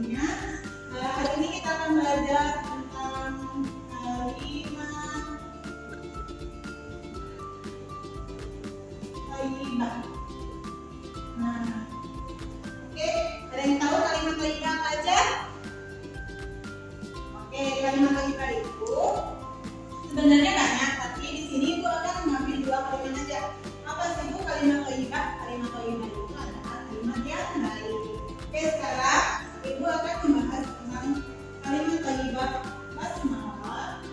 sebelumnya. Hari ini kita akan belajar tentang kalimat thayyibah. Oke, ada yang tahu kalimat thayyibah apa aja? Oke, kalimat thayyibah itu sebenarnya banyak, tapi di sini Ibu akan mengambil 2 kalimat aja. Apa sih Bu kalimat thayyibah? Kalimat thayyibah itu adalah kalimat yang baik. Oke, sekarang Ibu akan membahas tentang kalimat thayyibah basmalah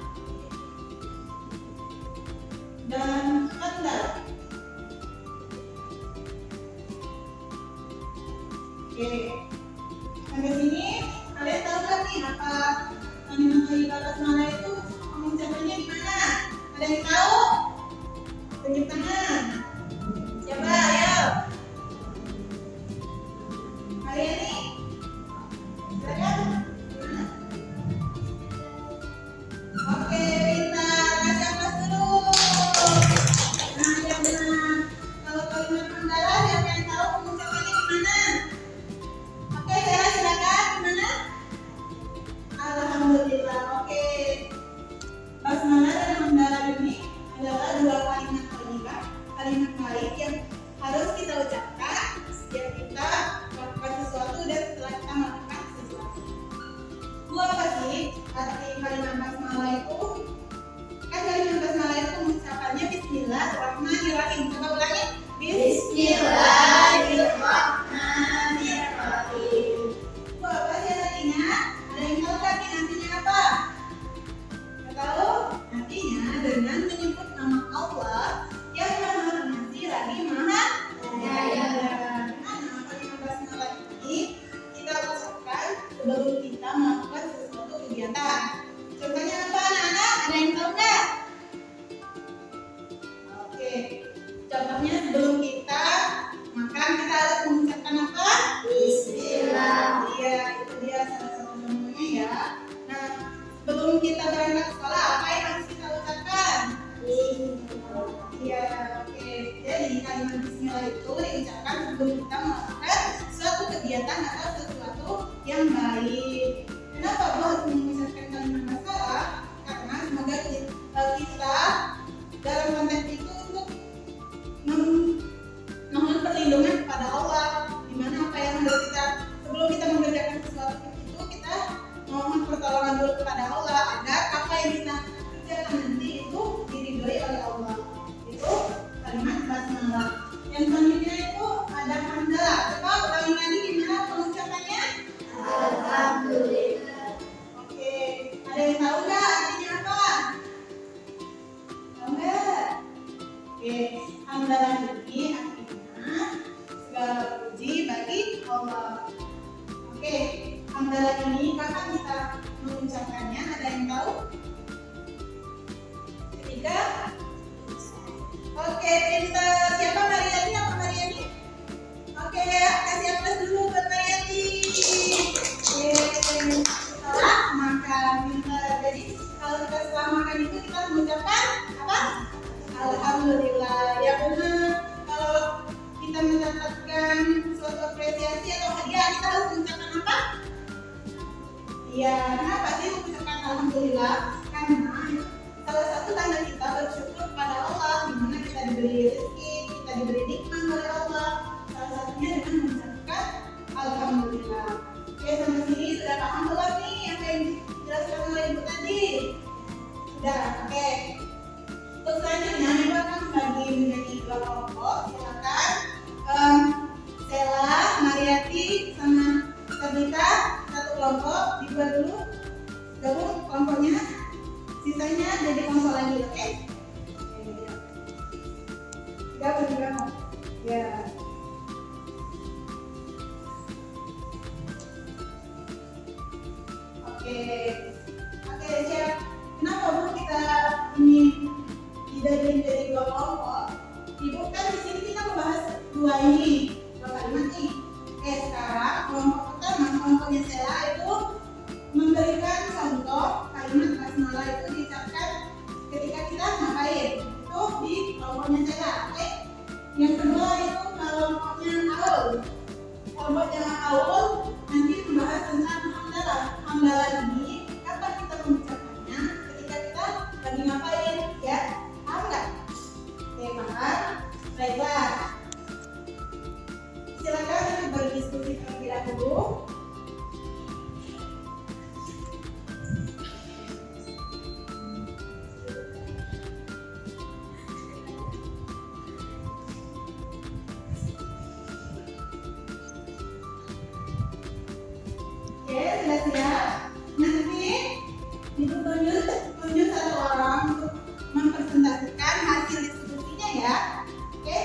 dan hamdalah. Oke, sampai sini kalian tahu kan nih apa kalimat thayyibah basmalah itu mengucapkannya gimana? Ada yang tahu? Tunjuk tangan. Siapa? Ayo. Kalian nih. Silakan. Oke, pintar. Kasih aplaus dulu. Nah, yang benar. Kalau kalimat hamdalah, siapa yang tahu pengucapannya gimana? Oke, saya silakan. Gimana? Alhamdulillah. Oke. Basmalah dan hamdalah ini adalah 2 kalimat thayyibah, kalimat baik yang harus kita ucapkan setiap kita melakukan sesuatu dan setelah kita melakukan sesuatu. Apa sih arti kalimat basmalah itu? Kan kalimat basmalah itu mengucapkannya Bismillahirrahmanirrahim. Coba ulangi. Bismillahirrahmanirrahim. Apa sih artinya? Ada yang tahu kan artinya apa? Nggak tahu? Artinya dengan menyebut nama Allah yang Maha Pengasih lagi Maha Penyayang. Nah, kalimat basmalah ini kita ucapkan sebelum kita melakukan sesuatu kegiatan. Contohnya apa anak-anak? Ada yang tahu nggak? Oke, contohnya sebelum kita makan kita harus mengucapkan apa? Bismillah. Iya, itu dia salah satu contohnya ya. Nah, sebelum kita berangkat ke sekolah apa yang harus kita ucapkan? Iya, oke. Jadi kalimat Bismillah itu diucapkan sebelum kita melakukan suatu kegiatan atau sesuatu yang baik. Kenapa Bu harus mengucapkan kalimat basmalah? Karena semoga kita dalam konteks itu untuk memohon perlindungan kepada Allah. Dimana apa yang harus kita sebelum kita mengerjakan sesuatu itu kita mohon pertolongan dulu kepada Allah agar apa yang kita kerjakan nanti itu diridhoi oleh Allah. Itu kalimat basmalah. Yang selanjutnya itu ada hamdalah. Coba ulangi lagi gimana pengucapannya? Alhamdulillah. Oke, ada yang tahu nggak artinya apa? Tahu nggak? Oke, hamdalah ini artinya segala puji bagi Allah. Oke, hamdalah ini kapan kita mengucapkannya? Ada yang tahu? Ketika? Oke, pintar. Siapa Mariani? Apa Mariani? Oke, kasih aplaus dulu buat Mariani. Setelah makan, pintar. Jadi kalau kita setelah makan itu kita mengucapkan apa? Alhamdulillah. Ya benar. Kalau kita mendapatkan suatu apresiasi atau hadiah kita harus mengucapkan apa? Iya, kenapa sih mengucapkan alhamdulillah? Karena salah satu tanda kita bersyukur kepada Allah, di mana kita diberi rezeki, kita diberi nikmat oleh Allah. Salah satunya dengan mengucapkan alhamdulillah. Oke, sampai sini sudah paham belum nih apa yang dijelaskan oleh Ibu tadi? Sudah, oke. Untuk selanjutnya Ibu akan bagi menjadi 2 kelompok. Silakan Sela, Mariati, sama Sabita satu kelompok. Dibuat dulu, gabung kelompoknya. Sisanya jadi kelompok lagi, oke? Gabung di kelompok. Ya. Oke, siap. Kenapa Bu kita ini dibagi jadi 2 kelompok? Ibu kan di sini kita membahas 2 kalimat nih. Oke, sekarang kelompok pertama, kelompoknya Sela itu memberikan contoh kalimat basmalah itu diucapkan ketika kita ngapain? Itu di kelompoknya Sela, oke? Yang kedua itu kelompoknya Aul. Kelompoknya Aul nanti membahas tentang ya. Nanti Ibu tunjuk satu orang untuk mempresentasikan hasil diskusinya ya. Oke?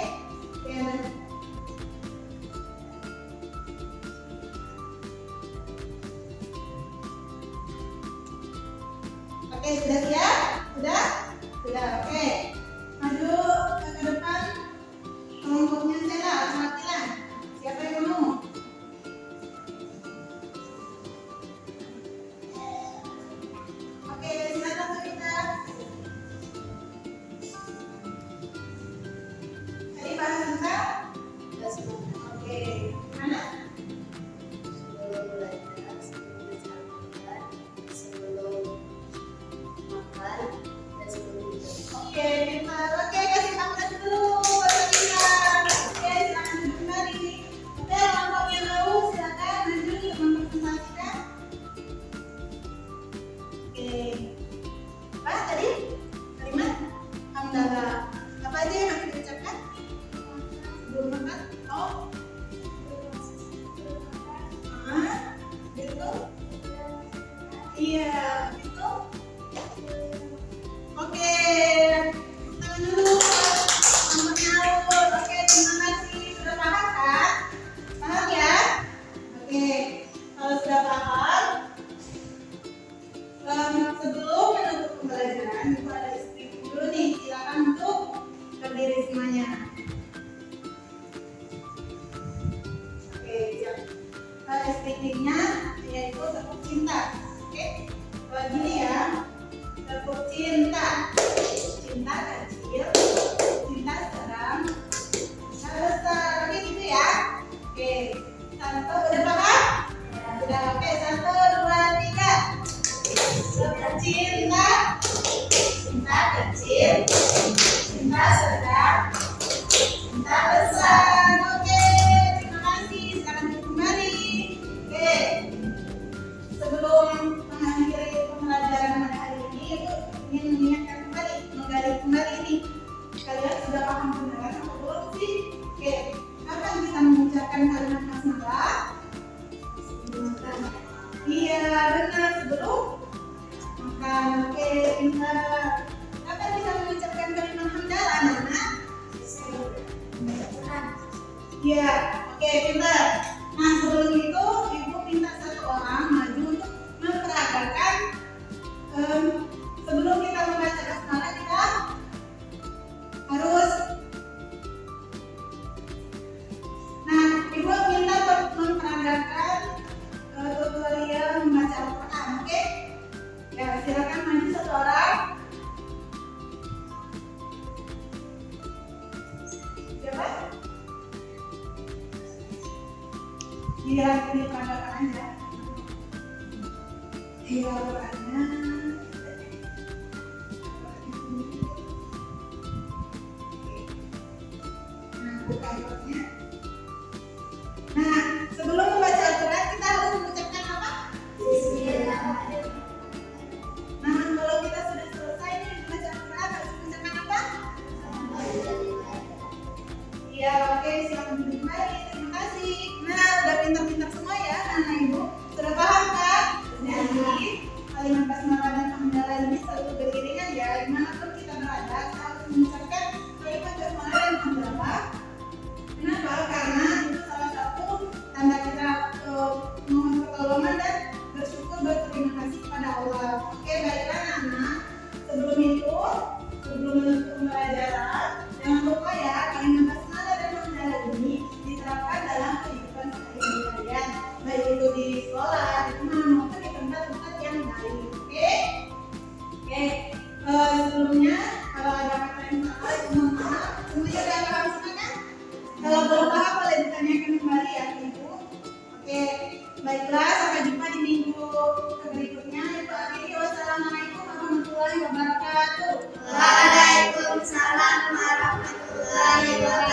Oke, sudah siap? Sudah? Sudah, oke. Maju ke depan. Kelompoknya Stella, perwakilan. Siapa yang mau? Oke, silakan kita. Tadi bahas tentang? Oke, mana? Oke, pintar. Oke, kasih aplaus dulu buat Sabina. Oke, silakan duduk kembali. Oke, kelompok yang mau silakan maju untuk mempresentasikan. Oke, apa tadi? Kalimat hamdalah. Apa aja yang harus diucapkan? Sebelum makan? Oh, gitu. Iya, gitu. Oke, tangan dulu. Selamat malam. Oke, terima kasih. Sudah paham kan? Paham ya? Oke, kalau sudah paham, sebelum menutup pembelajaran, itu ada speaking dulu nih. Silakan untuk berdiri semuanya. Oke, siap. Speakingnya yaitu tepuk cinta. Oke, begini ya. Tepuk cinta. Cinta kecil, cinta sedang, cinta besar. Oke gitu ya. Oke, satu udah paham? Sudah. Oke, 1, 2, 3. Tepuk cinta. Cinta kecil, cinta sedang, cinta besar. Oke, terima kasih. Silakan duduk kembali. Oke, sebelum mengakhiri pembelajaran pada hari ini, Ibu ingin mengingatkan kembali, menggali kembali nih. Kalian sudah paham benar atau belum sih? Oke, kapan kita mengucapkan kalimat basmalah? Iya, benar, sebelum makan. Oke, pintar. Kapan kita mengucapkan kalimat hamdalah, anak-anak? Iya, oke, pintar. Nah, sebelum itu Ibu minta satu orang maju untuk memperagakan. Sebelum kita membaca basmalah, kita harus. Nah, Ibu minta memperagakan tutorial membaca Al-Quran, oke? Ya, silakan maju satu orang. Siapa? Iya, diperagakan aja. Iya, Al-Qurannya. Buka ayatnya. Nah, sebelum membaca Al-Quran kita harus mengucapkan apa? Bismillahirrahmanirrahim. Nah, kalau kita sudah selesai nih membaca Al-Quran harus mengucapkan apa? Iya, oke, silakan duduk kembali. Terima kasih. Nah, udah pintar-pintar semua ya, anak ibu. Sudah paham kan? Jadi, kalimat basmalah dan hamdalah ini selalu beriringan ya. Dimanapun kita berada, kita harus mengucapkan kalimat basmalah dan hamdalah. Kenapa? Karena itu salah satu tanda kita mohon pertolongan dan bersyukur berterima kasih kepada Allah. Oke, baiklah anak-anak. Sebelum itu, sebelum menutup pembelajaran, jangan lupa ya kalimat basmalah dan hamdalah ini diterapkan dalam kehidupan sehari-hari kalian, baik itu di sekolah, di rumah maupun di tempat-tempat yang lain. Oke? Oke. Sebelumnya kalau ada kata yang salah, mohon maaf. Semuanya sudah paham semua kan? Kalau belum paham boleh ditanyakan kembali ya Ibu. Oke, baiklah, sampai jumpa di minggu berikutnya. Ibu akhiri, wassalamualaikum warahmatullahi wabarakatuh. Waalaikumsalam warahmatullahi wabarakatuh.